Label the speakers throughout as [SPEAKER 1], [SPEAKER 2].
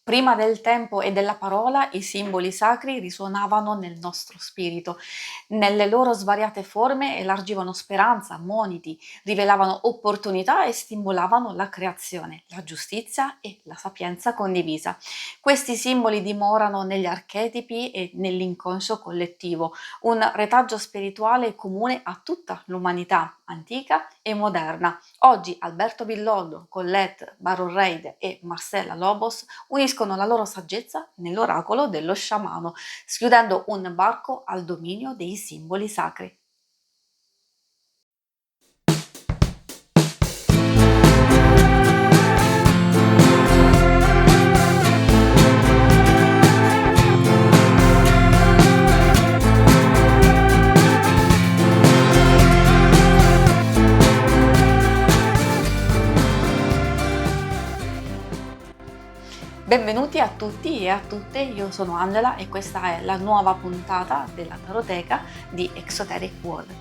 [SPEAKER 1] Prima del tempo e della parola, i simboli sacri risuonavano nel nostro spirito. Nelle loro svariate forme elargivano speranza, moniti, rivelavano opportunità e stimolavano la creazione, la giustizia e la sapienza condivisa. Questi simboli dimorano negli archetipi e nell'inconscio collettivo, un retaggio spirituale comune a tutta l'umanità, antica e moderna. Oggi Alberto Villoldo, Colette Baron Reid e Marcella Lobos uniscono la loro saggezza nell'oracolo dello sciamano, schiudendo un varco al dominio dei simboli sacri. Benvenuti a tutti e a tutte, io sono Angela e questa è la nuova puntata della Taroteca di Exoteric World.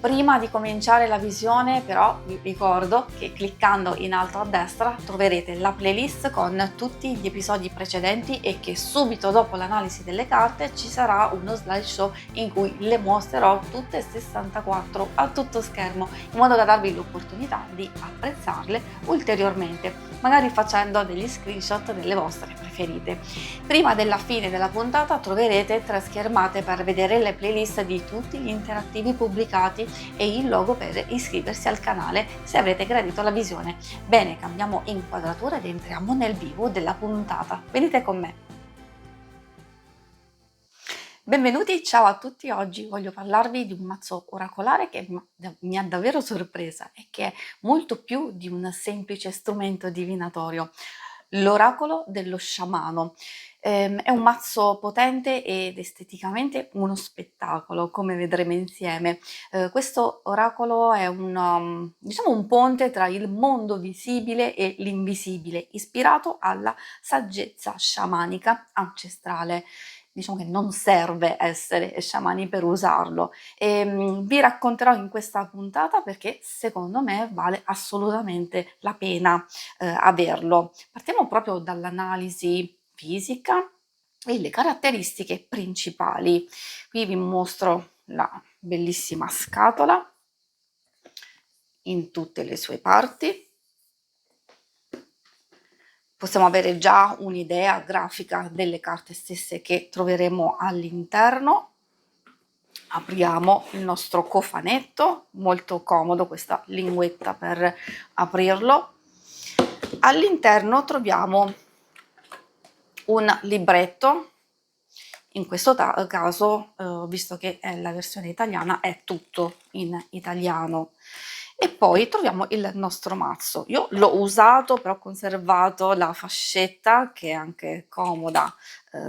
[SPEAKER 1] Prima di cominciare la visione però vi ricordo che cliccando in alto a destra troverete la playlist con tutti gli episodi precedenti e che subito dopo l'analisi delle carte ci sarà uno slideshow in cui le mostrerò tutte 64 a tutto schermo, in modo da darvi l'opportunità di apprezzarle ulteriormente, magari facendo degli screenshot delle vostre preferite. Prima della fine della puntata troverete 3 schermate per vedere le playlist di tutti gli interattivi pubblicati e il logo per iscriversi al canale se avrete gradito la visione. Bene, cambiamo inquadratura ed entriamo nel vivo della puntata. Venite con me. Benvenuti, ciao a tutti. Oggi voglio parlarvi di un mazzo oracolare che mi ha davvero sorpresa e che è molto più di un semplice strumento divinatorio. L'oracolo dello sciamano. È un mazzo potente ed esteticamente uno spettacolo, come vedremo insieme. Questo oracolo è diciamo un ponte tra il mondo visibile e l'invisibile, ispirato alla saggezza sciamanica ancestrale. Diciamo che non serve essere sciamani per usarlo. Vi racconterò in questa puntata perché secondo me vale assolutamente la pena averlo. Partiamo proprio dall'analisi fisica e le caratteristiche principali. Qui vi mostro la bellissima scatola in tutte le sue parti. Possiamo avere già un'idea grafica delle carte stesse che troveremo all'interno. Apriamo il nostro cofanetto, molto comodo questa linguetta per aprirlo. All'interno troviamo un libretto, in questo caso, visto che è la versione italiana, è tutto in italiano. E poi troviamo il nostro mazzo. Io l'ho usato, però ho conservato la fascetta che è anche comoda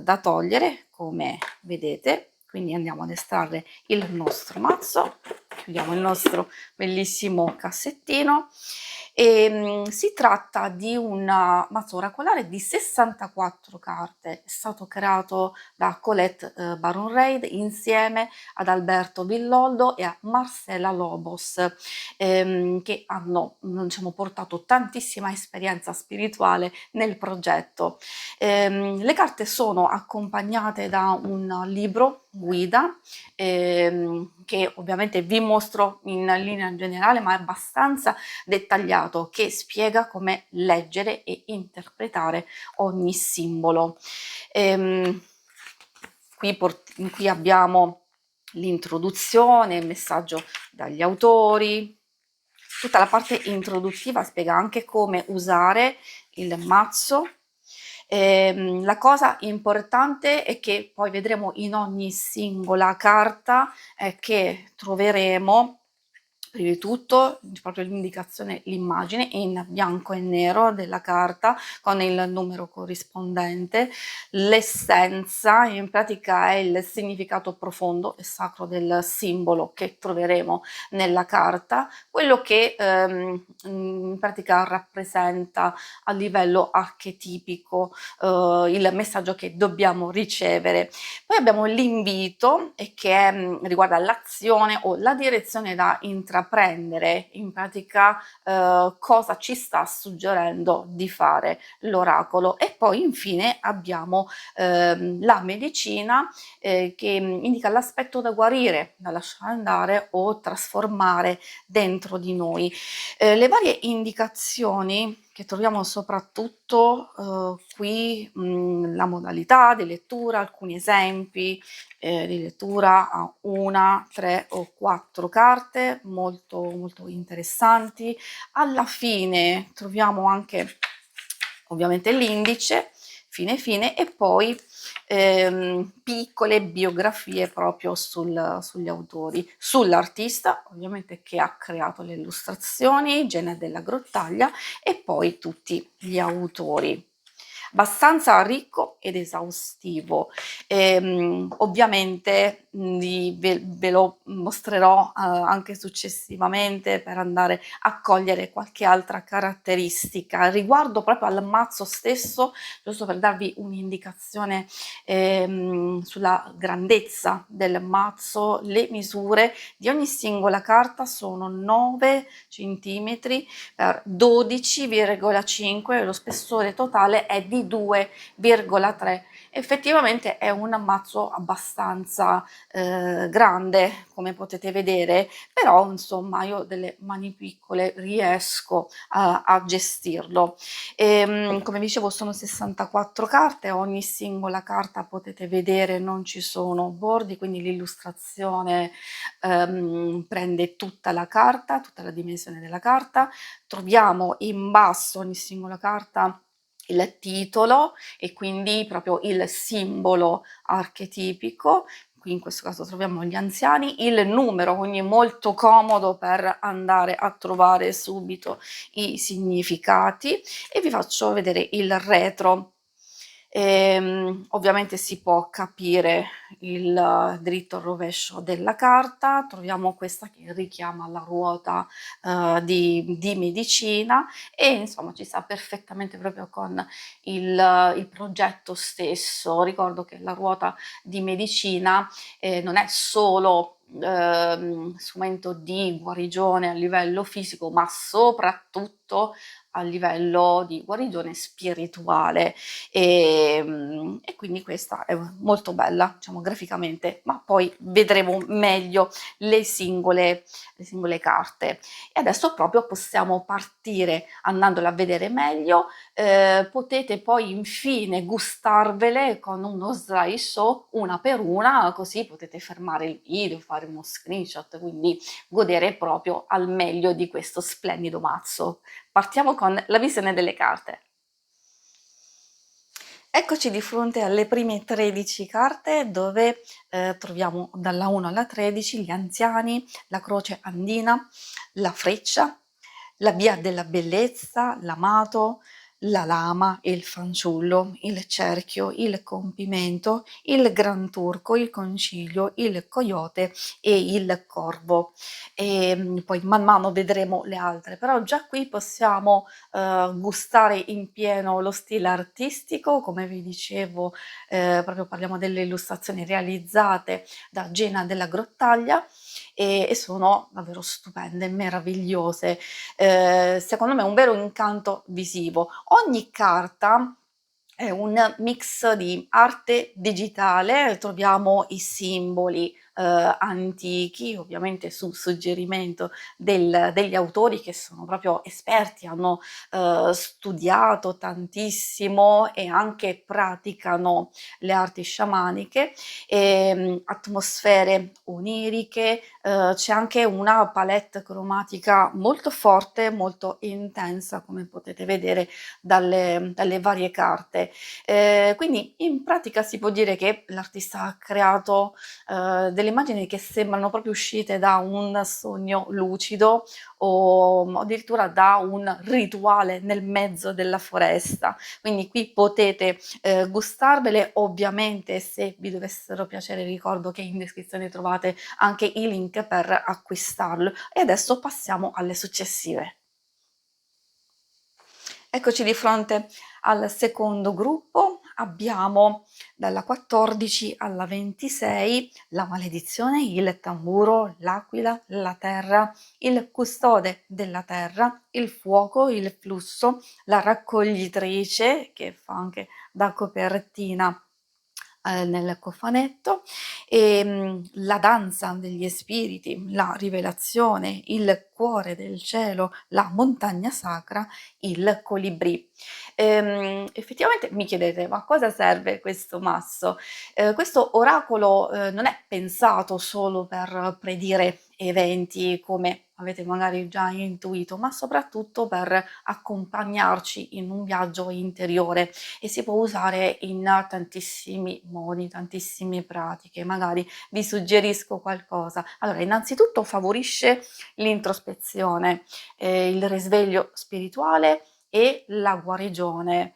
[SPEAKER 1] da togliere, come vedete. Quindi andiamo ad estrarre il nostro mazzo, chiudiamo il nostro bellissimo cassettino. Si tratta di un mazzo oracolare di 64 carte, è stato creato da Colette Baron Reid insieme ad Alberto Villoldo e a Marcella Lobos, che hanno diciamo, portato tantissima esperienza spirituale nel progetto. Le carte sono accompagnate da un libro guida che ovviamente vi mostro in linea generale, ma è abbastanza dettagliato, che spiega come leggere e interpretare ogni simbolo. Qui abbiamo l'introduzione, il messaggio dagli autori. Tutta la parte introduttiva spiega anche come usare il mazzo. La cosa importante è che poi vedremo in ogni singola carta che troveremo prima di tutto proprio l'indicazione, l'immagine in bianco e nero della carta con il numero corrispondente, l'essenza, in pratica è il significato profondo e sacro del simbolo che troveremo nella carta, quello che in pratica rappresenta a livello archetipico il messaggio che dobbiamo ricevere. Poi abbiamo l'invito che riguarda l'azione o la direzione da intraprendere intraprendere in pratica cosa ci sta suggerendo di fare l'oracolo. E poi infine abbiamo la medicina che indica l'aspetto da guarire, da lasciare andare o trasformare dentro di noi. Le varie indicazioni che troviamo soprattutto qui, la modalità di lettura, alcuni esempi di lettura a 1, 3 o 4 carte molto, molto interessanti. Alla fine troviamo anche ovviamente l'indice, fine e poi piccole biografie proprio sugli autori, sull'artista ovviamente che ha creato le illustrazioni, Gena della Grottaglia, e poi tutti gli autori. Abbastanza ricco ed esaustivo. Ovviamente ve lo mostrerò anche successivamente per andare a cogliere qualche altra caratteristica riguardo proprio al mazzo stesso, giusto per darvi un'indicazione sulla grandezza del mazzo. Le misure di ogni singola carta sono 9 centimetri per 12,5 e lo spessore totale è di 2,3. Effettivamente è un mazzo abbastanza grande, come potete vedere, però insomma io ho delle mani piccole riesco a gestirlo. Come dicevo sono 64 carte, ogni singola carta potete vedere non ci sono bordi, quindi l'illustrazione prende tutta la carta, tutta la dimensione della carta. Troviamo in basso ogni singola carta il titolo e quindi proprio il simbolo archetipico. Qui in questo caso troviamo gli anziani, il numero, quindi molto comodo per andare a trovare subito i significati, e vi faccio vedere il retro. Ovviamente si può capire il dritto e il rovescio della carta. Troviamo questa che richiama la ruota di medicina, e insomma ci sta perfettamente proprio con il progetto stesso. Ricordo che la ruota di medicina non è solo strumento di guarigione a livello fisico, ma soprattutto a livello di guarigione spirituale, e quindi questa è molto bella, diciamo, graficamente, ma poi vedremo meglio le singole carte. E adesso proprio possiamo partire andandole a vedere meglio. Potete poi infine gustarvele con uno slideshow una per una, così potete fermare il video, fare uno screenshot, quindi godere proprio al meglio di questo splendido mazzo. Partiamo con la visione delle carte. Eccoci di fronte alle prime 13 carte, dove troviamo dalla 1 alla 13 gli anziani, la croce andina, la freccia, la via della bellezza, l'amato, la lama, il fanciullo, il cerchio, il compimento, il gran turco, il concilio, il coyote e il corvo. E poi man mano vedremo le altre, però già qui possiamo gustare in pieno lo stile artistico. Come vi dicevo, proprio parliamo delle illustrazioni realizzate da Gena della Grottaglia, e sono davvero stupende, meravigliose. Secondo me è un vero incanto visivo. Ogni carta è un mix di arte digitale, troviamo i simboli antichi, ovviamente su suggerimento degli autori che sono proprio esperti, hanno studiato tantissimo e anche praticano le arti sciamaniche, atmosfere oniriche, c'è anche una palette cromatica molto forte, molto intensa, come potete vedere dalle varie carte. Quindi in pratica si può dire che l'artista ha creato delle immagini che sembrano proprio uscite da un sogno lucido, o addirittura da un rituale nel mezzo della foresta. Quindi qui potete gustarvele. Ovviamente, se vi dovessero piacere, ricordo che in descrizione trovate anche i link per acquistarlo. E adesso passiamo alle successive. Eccoci di fronte al secondo gruppo, abbiamo dalla 14 alla 26 la maledizione, il tamburo, l'aquila, la terra, il custode della terra, il fuoco, il flusso, la raccoglitrice che fa anche da copertina nel cofanetto, la danza degli spiriti, la rivelazione, il cuore del cielo, la montagna sacra, il colibrì. Effettivamente mi chiedete, ma cosa serve questo masso? Questo oracolo non è pensato solo per predire eventi come avete magari già intuito, ma soprattutto per accompagnarci in un viaggio interiore e si può usare in tantissimi modi, tantissime pratiche. Magari vi suggerisco qualcosa. Allora, innanzitutto favorisce l'introspezione, il risveglio spirituale e la guarigione,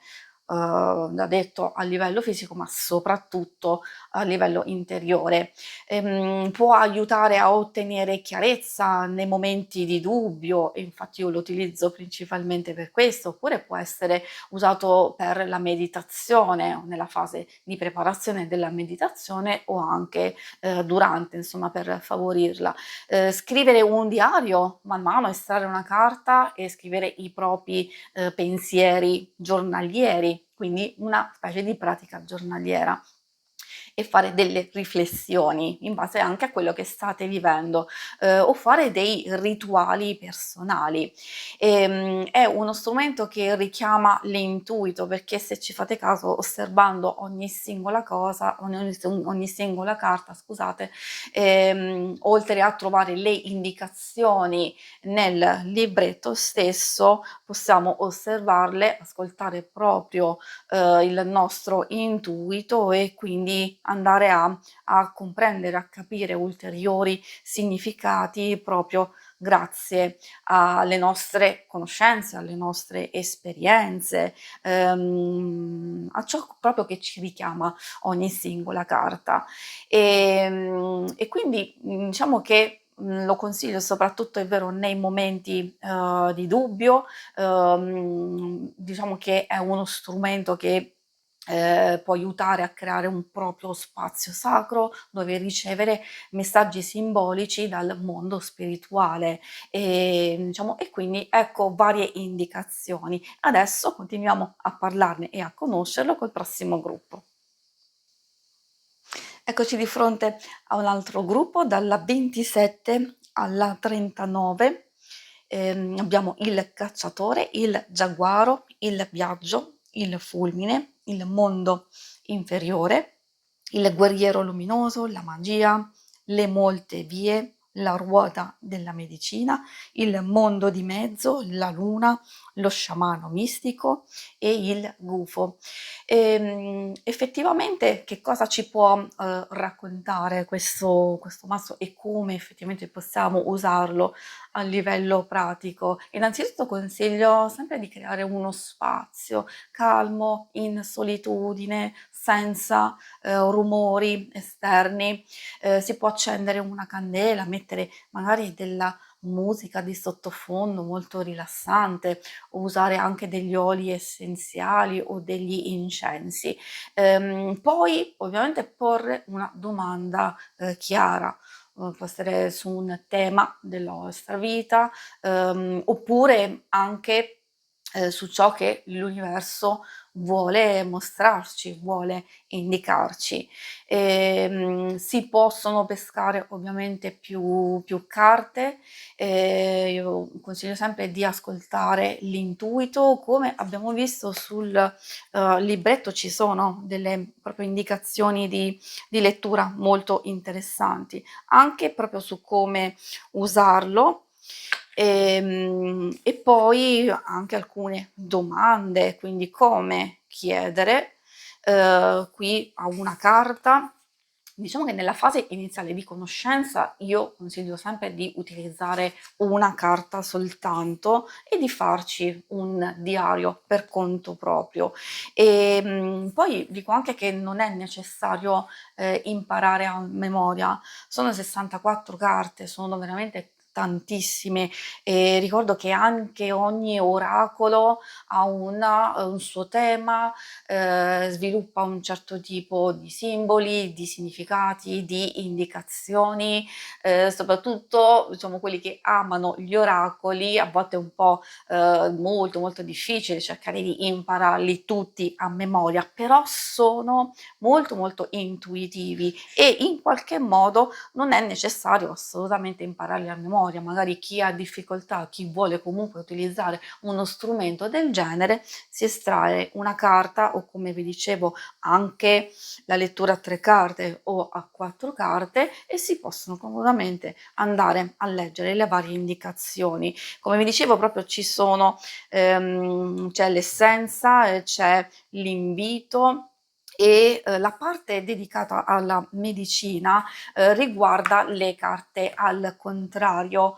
[SPEAKER 1] da detto a livello fisico, ma soprattutto a livello interiore. Può aiutare a ottenere chiarezza nei momenti di dubbio, e infatti io lo utilizzo principalmente per questo, oppure può essere usato per la meditazione o nella fase di preparazione della meditazione o anche durante, insomma, per favorirla. Scrivere un diario, man mano estrarre una carta e scrivere i propri pensieri giornalieri, quindi una specie di pratica giornaliera e fare delle riflessioni in base anche a quello che state vivendo, o fare dei rituali personali. È uno strumento che richiama l'intuito, perché se ci fate caso osservando ogni singola cosa, ogni singola carta, scusate, oltre a trovare le indicazioni nel libretto stesso, possiamo osservarle, ascoltare proprio il nostro intuito e quindi andare a comprendere, a capire ulteriori significati proprio grazie alle nostre conoscenze, alle nostre esperienze, a ciò proprio che ci richiama ogni singola carta. E quindi diciamo che lo consiglio soprattutto, è vero, nei momenti di dubbio. Diciamo che è uno strumento che può aiutare a creare un proprio spazio sacro dove ricevere messaggi simbolici dal mondo spirituale, diciamo, e quindi ecco varie indicazioni. Adesso continuiamo a parlarne e a conoscerlo col prossimo gruppo. Eccoci di fronte a un altro gruppo, dalla 27 alla 39. Abbiamo il cacciatore, il giaguaro, il viaggio, il fulmine, il mondo inferiore, il guerriero luminoso, la magia, le molte vie, la ruota della medicina, il mondo di mezzo, la luna, lo sciamano mistico e il gufo. Effettivamente che cosa ci può raccontare questo masso e come effettivamente possiamo usarlo a livello pratico? Innanzitutto consiglio sempre di creare uno spazio calmo, in solitudine, senza rumori esterni. Si può accendere una candela, mettere magari della musica di sottofondo molto rilassante, o usare anche degli oli essenziali o degli incensi. Poi ovviamente porre una domanda chiara, può essere su un tema della vostra vita, oppure anche su ciò che l'universo vuole mostrarci, vuole indicarci. Si possono pescare ovviamente più carte. Io consiglio sempre di ascoltare l'intuito. Come abbiamo visto sul libretto ci sono delle proprio indicazioni di lettura molto interessanti, anche proprio su come usarlo. E poi anche alcune domande, quindi come chiedere. Qui a una carta. Diciamo che nella fase iniziale di conoscenza io consiglio sempre di utilizzare una carta soltanto e di farci un diario per conto proprio. Poi dico anche che non è necessario imparare a memoria, sono 64 carte, sono veramente tantissime e ricordo che anche ogni oracolo ha un suo tema, sviluppa un certo tipo di simboli, di significati, di indicazioni, soprattutto diciamo quelli che amano gli oracoli, a volte è un po' molto molto difficile cercare di impararli tutti a memoria, però sono molto molto intuitivi e in qualche modo non è necessario assolutamente impararli a memoria. Magari chi ha difficoltà, chi vuole comunque utilizzare uno strumento del genere, si estrae una carta o, come vi dicevo, anche la lettura a 3 carte o a 4 carte e si possono comodamente andare a leggere le varie indicazioni. Come vi dicevo, proprio ci sono c'è l'essenza, c'è l'invito e la parte dedicata alla medicina riguarda le carte al contrario,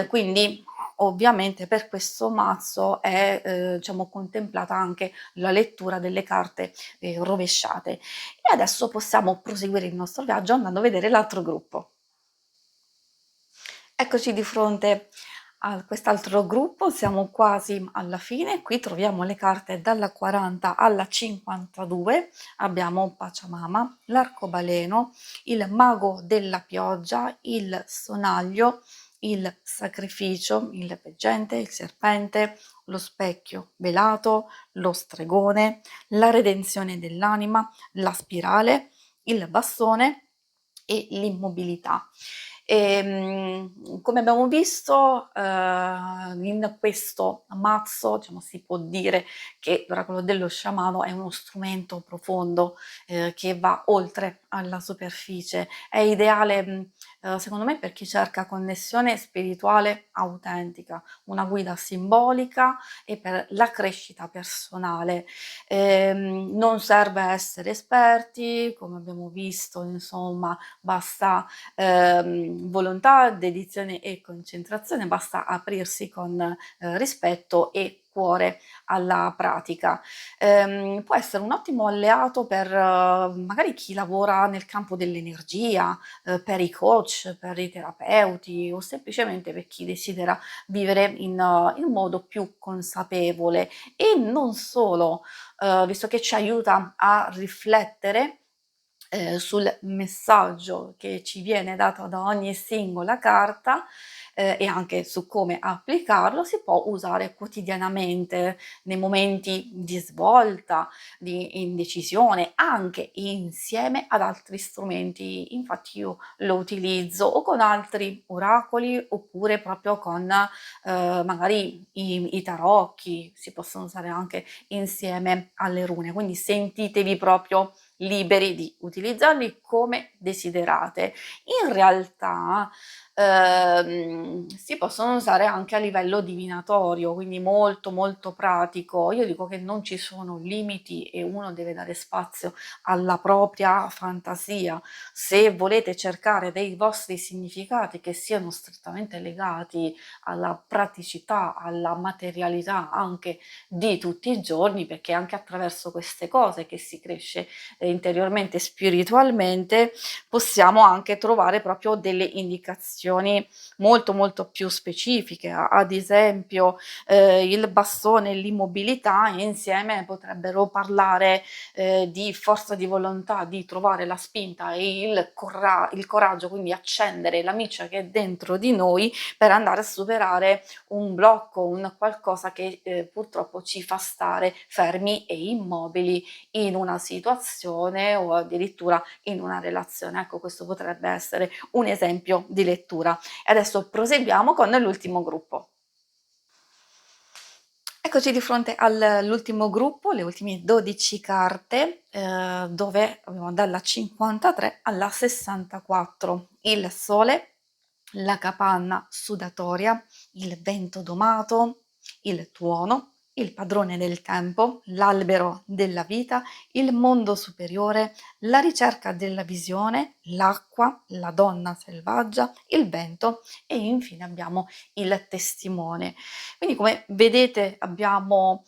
[SPEAKER 1] quindi ovviamente per questo mazzo è diciamo contemplata anche la lettura delle carte rovesciate. E adesso possiamo proseguire il nostro viaggio andando a vedere l'altro gruppo. Eccoci di fronte a quest'altro gruppo, siamo quasi alla fine, qui troviamo le carte dalla 40 alla 52, abbiamo Pachamama, l'arcobaleno, il mago della pioggia, il sonaglio, il sacrificio, il veggente, il serpente, lo specchio velato, lo stregone, la redenzione dell'anima, la spirale, il bastone e l'immobilità. Come abbiamo visto, in questo mazzo, diciamo, si può dire che l'oracolo dello sciamano è uno strumento profondo, che va oltre alla superficie. È ideale, secondo me, per chi cerca connessione spirituale autentica, una guida simbolica e per la crescita personale. Non serve essere esperti, come abbiamo visto, insomma, basta volontà, dedizione e concentrazione, basta aprirsi con rispetto e cuore alla pratica. Può essere un ottimo alleato per magari chi lavora nel campo dell'energia, per i coach, per i terapeuti o semplicemente per chi desidera vivere in modo più consapevole e non solo, visto che ci aiuta a riflettere sul messaggio che ci viene dato da ogni singola carta, e anche su come applicarlo, si può usare quotidianamente nei momenti di svolta, di indecisione, anche insieme ad altri strumenti. Infatti io lo utilizzo o con altri oracoli oppure proprio con, magari i tarocchi, si possono usare anche insieme alle rune, quindi sentitevi proprio liberi di utilizzarli come desiderate. In realtà si possono usare anche a livello divinatorio, quindi molto molto pratico. Io dico che non ci sono limiti e uno deve dare spazio alla propria fantasia. Se volete cercare dei vostri significati che siano strettamente legati alla praticità, alla materialità anche di tutti i giorni, perché è anche attraverso queste cose che si cresce interiormente e spiritualmente, possiamo anche trovare proprio delle indicazioni molto molto più specifiche. Ad esempio, il bastone e l'immobilità insieme potrebbero parlare di forza di volontà, di trovare la spinta e il coraggio, quindi accendere la miccia che è dentro di noi per andare a superare un blocco, un qualcosa che purtroppo ci fa stare fermi e immobili in una situazione o addirittura in una relazione. Ecco, questo potrebbe essere un esempio di lettura. E adesso proseguiamo con l'ultimo gruppo. Eccoci di fronte all'ultimo gruppo, le ultime 12 carte, dove abbiamo dalla 53 alla 64. Il sole, la capanna sudatoria, il vento domato, il tuono, il padrone del tempo, l'albero della vita, il mondo superiore, la ricerca della visione, l'acqua, la donna selvaggia, il vento e infine abbiamo il testimone. Quindi come vedete abbiamo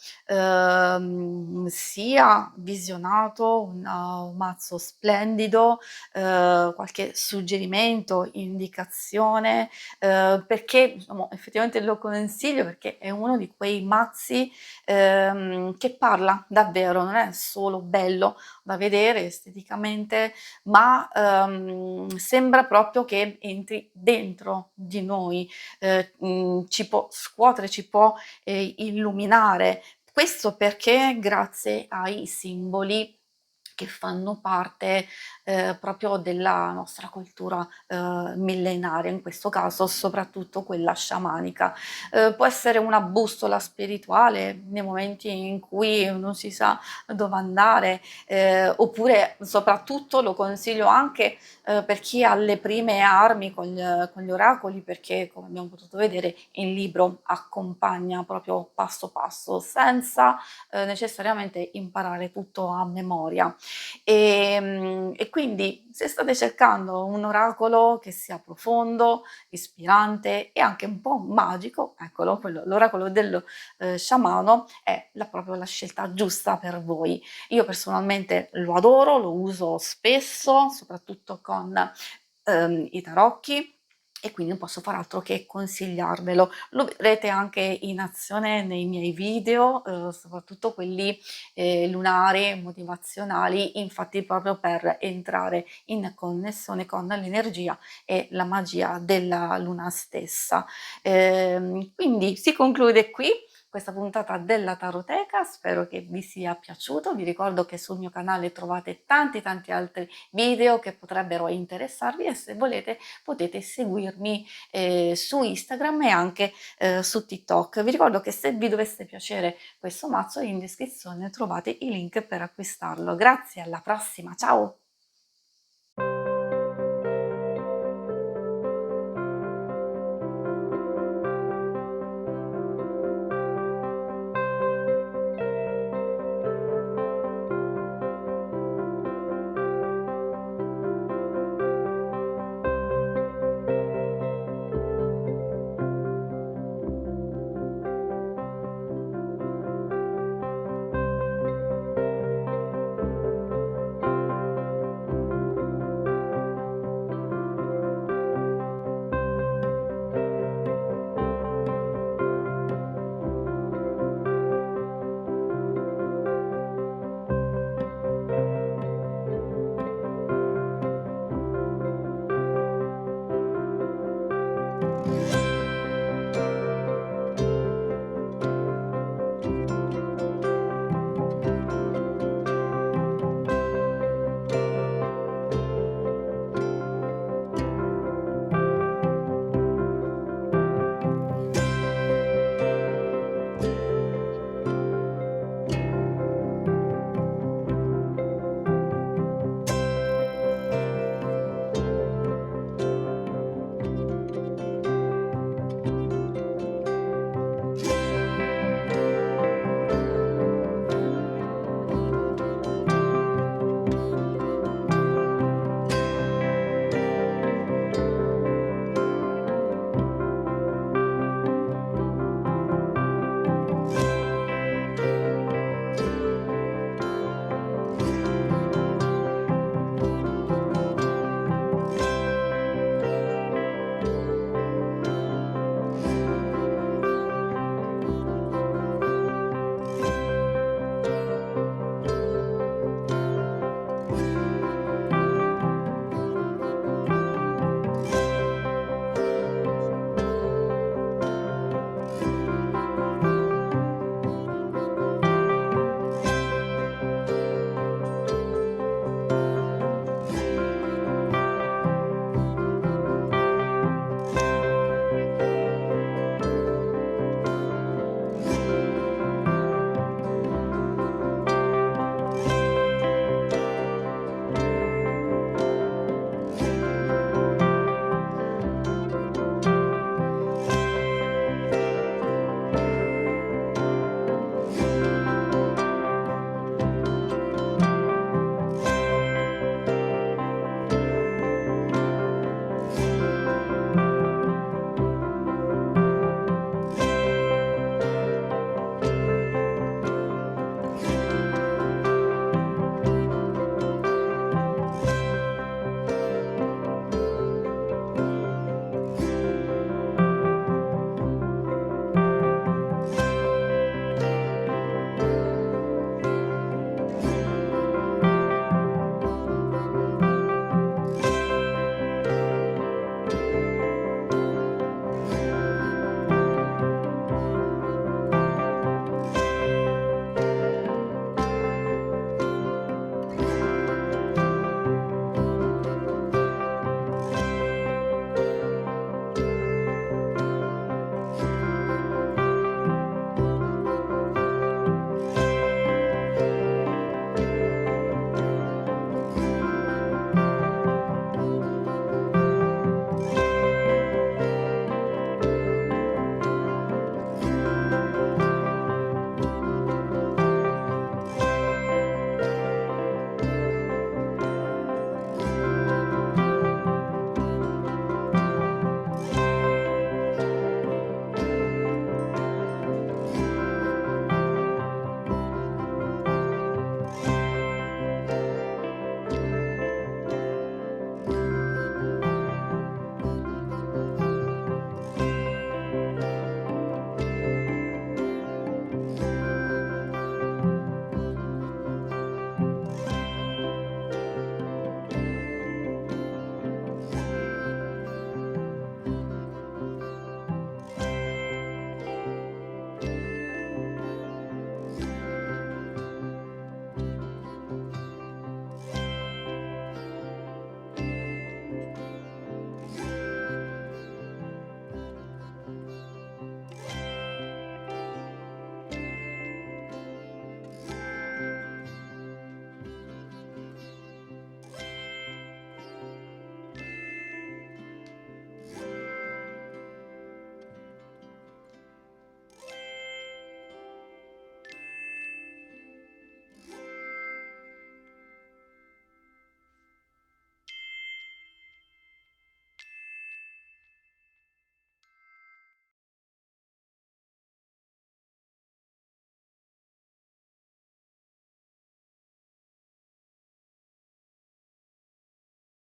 [SPEAKER 1] sia visionato un mazzo splendido, qualche suggerimento, indicazione, perché diciamo effettivamente lo consiglio perché è uno di quei mazzi, che parla davvero, non è solo bello da vedere esteticamente, ma, sembra proprio che entri dentro di noi, ci può scuotere, ci può, illuminare. Questo perché grazie ai simboli che fanno parte, proprio della nostra cultura, millenaria, in questo caso soprattutto quella sciamanica. Può essere una bussola spirituale nei momenti in cui non si sa dove andare, oppure soprattutto lo consiglio anche, per chi ha le prime armi con gli oracoli, perché come abbiamo potuto vedere il libro accompagna proprio passo passo, senza, necessariamente imparare tutto a memoria. E quindi se state cercando un oracolo che sia profondo, ispirante e anche un po' magico, eccolo, quello l'oracolo dello, sciamano è proprio la scelta giusta per voi. Io personalmente lo adoro, lo uso spesso, soprattutto con, i tarocchi e quindi non posso far altro che consigliarvelo. Lo vedrete anche in azione nei miei video, soprattutto quelli, lunari, motivazionali, infatti proprio per entrare in connessione con l'energia e la magia della luna stessa. Quindi si conclude qui questa puntata della Taroteca, spero che vi sia piaciuto. Vi ricordo che sul mio canale trovate tanti altri video che potrebbero interessarvi e se volete potete seguirmi su Instagram e anche su TikTok. Vi ricordo che se vi dovesse piacere questo mazzo in descrizione trovate i link per acquistarlo. Grazie, alla prossima, ciao!